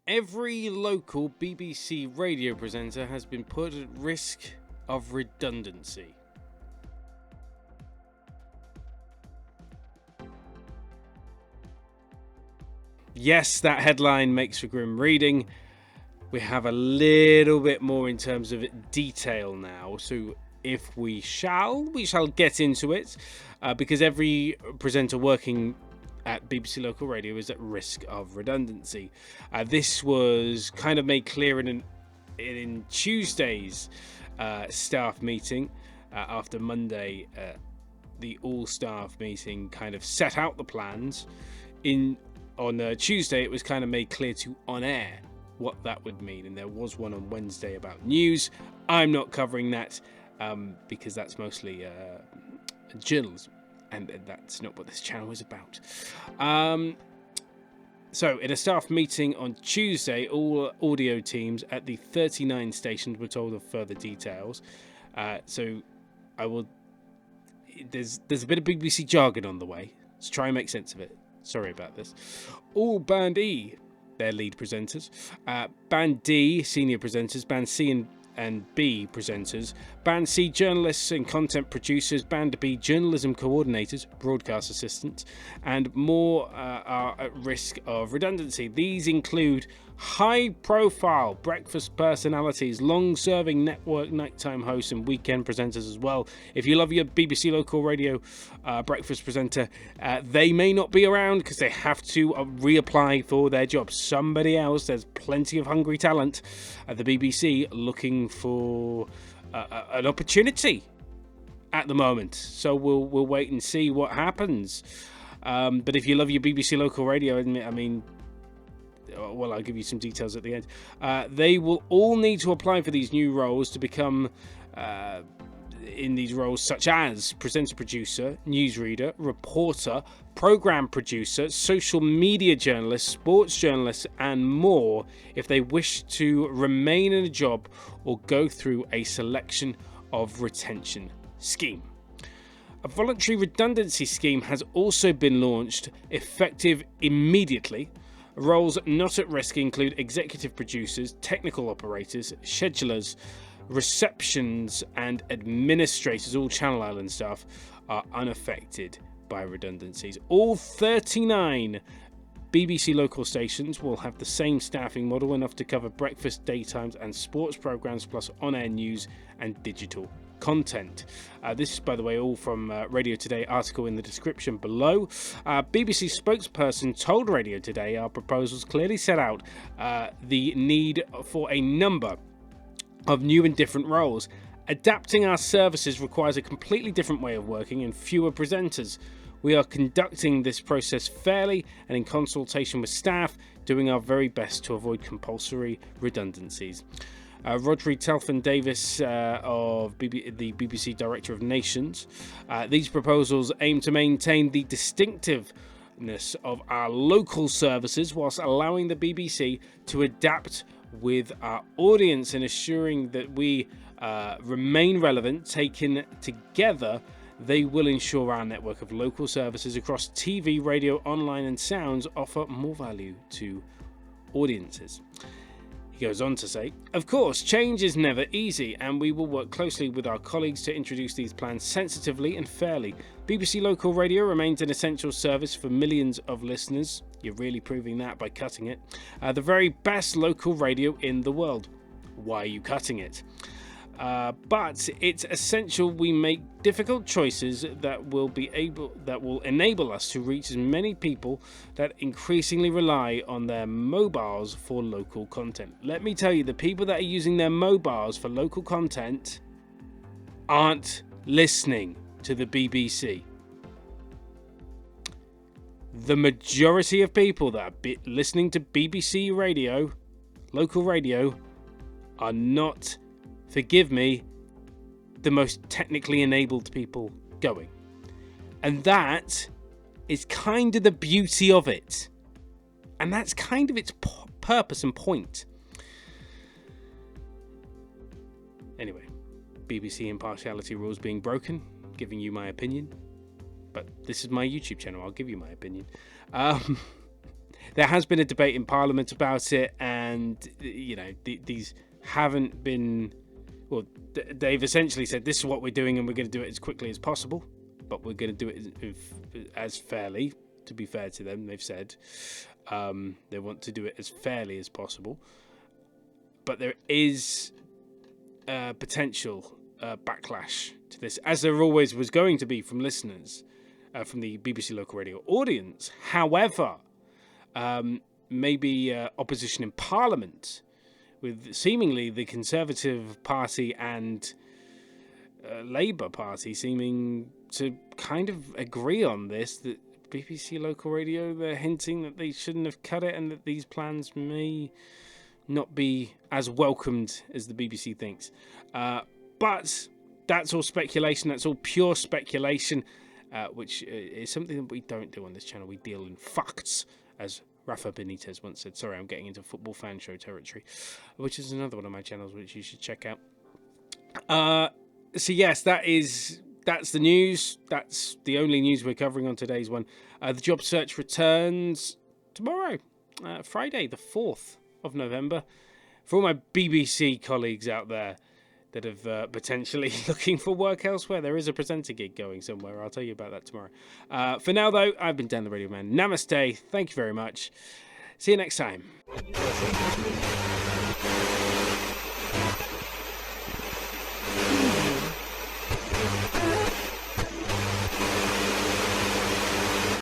Every local BBC radio presenter has been put at risk of redundancy. Yes, that headline makes for grim reading. We have a little bit more in terms of detail now, so if we shall get into it, because every presenter working at BBC Local Radio is at risk of redundancy. This was kind of made clear in Tuesday's staff meeting after Monday. The all-staff meeting kind of set out the plans. On Tuesday, it was kind of made clear to On Air what that would mean, and there was one on Wednesday about news. I'm not covering that because that's mostly journalism, and that's not what this channel is about. So in a staff meeting on Tuesday, all audio teams at the 39 stations were told of further details. So I will. There's a bit of BBC jargon on the way. Let's try and make sense of it. Sorry about this. All Band E, their lead presenters. Band D, senior presenters. Band C and B presenters. Band C, journalists and content producers. Band B, journalism coordinators, broadcast assistants. And more are at risk of redundancy. These include high-profile breakfast personalities, long-serving network nighttime hosts and weekend presenters as well. If you love your BBC Local Radio breakfast presenter, they may not be around because they have to reapply for their job. Somebody else, there's plenty of hungry talent at the BBC looking for an opportunity at the moment. So we'll wait and see what happens. But if you love your BBC Local Radio, I mean, well, I'll give you some details at the end. They will all need to apply for these new roles to become in these roles such as presenter producer, newsreader, reporter, program producer, social media journalist, sports journalist, and more if they wish to remain in a job or go through a selection of retention scheme. A voluntary redundancy scheme has also been launched, effective immediately. Roles not at risk include executive producers, technical operators, schedulers, receptions, and administrators. All Channel Island staff are unaffected by redundancies. All 39 BBC local stations will have the same staffing model, enough to cover breakfast, daytimes, and sports programmes, plus on-air news and digital content. This is, by the way, all from Radio Today article in the description below. BBC spokesperson told Radio Today our proposals clearly set out the need for a number of new and different roles. Adapting our services requires a completely different way of working and fewer presenters. We are conducting this process fairly and in consultation with staff, doing our very best to avoid compulsory redundancies. Rodri Telfin-Davis of the BBC Director of Nations. These proposals aim to maintain the distinctiveness of our local services whilst allowing the BBC to adapt with our audience and assuring that we remain relevant. Taken together, they will ensure our network of local services across TV, radio, online and sounds offer more value to audiences. He goes on to say, of course, change is never easy, and we will work closely with our colleagues to introduce these plans sensitively and fairly. BBC Local Radio remains an essential service for millions of listeners. You're really proving that by cutting it. The very best local radio in the world. Why are you cutting it? But it's essential we make difficult choices that will enable us to reach as many people that increasingly rely on their mobiles for local content. Let me tell you, the people that are using their mobiles for local content aren't listening to the BBC. The majority of people that are listening to BBC radio, local radio, are not, forgive me, the most technically enabled people going. And that is kind of the beauty of it. And that's kind of its purpose and point. Anyway, BBC impartiality rules being broken, giving you my opinion. But this is my YouTube channel, I'll give you my opinion. there has been a debate in Parliament about it, and these haven't been. Well, they've essentially said this is what we're doing, and we're going to do it as quickly as possible, but we're going to do it as fairly. To be fair to them, they've said they want to do it as fairly as possible, but there is potential backlash to this, as there always was going to be from listeners, from the BBC local radio audience. However, maybe opposition in Parliament, with seemingly the Conservative Party and Labour Party seeming to kind of agree on this, that BBC local radio, they're hinting that they shouldn't have cut it, and that these plans may not be as welcomed as the BBC thinks. But that's all speculation. That's all pure speculation, which is something that we don't do on this channel. We deal in facts, as Rafa Benitez once said. Sorry, I'm getting into football fan show territory, which is another one of my channels which you should check out. So yes, that's the news. That's the only news we're covering on today's one. The job search returns tomorrow, Friday, the 4th of November. For all my BBC colleagues out there that have potentially looking for work elsewhere, there is a presenter gig going somewhere. I'll tell you about that tomorrow. For now, though, I've been Dan the Radio Man. Namaste. Thank you very much. See you next time.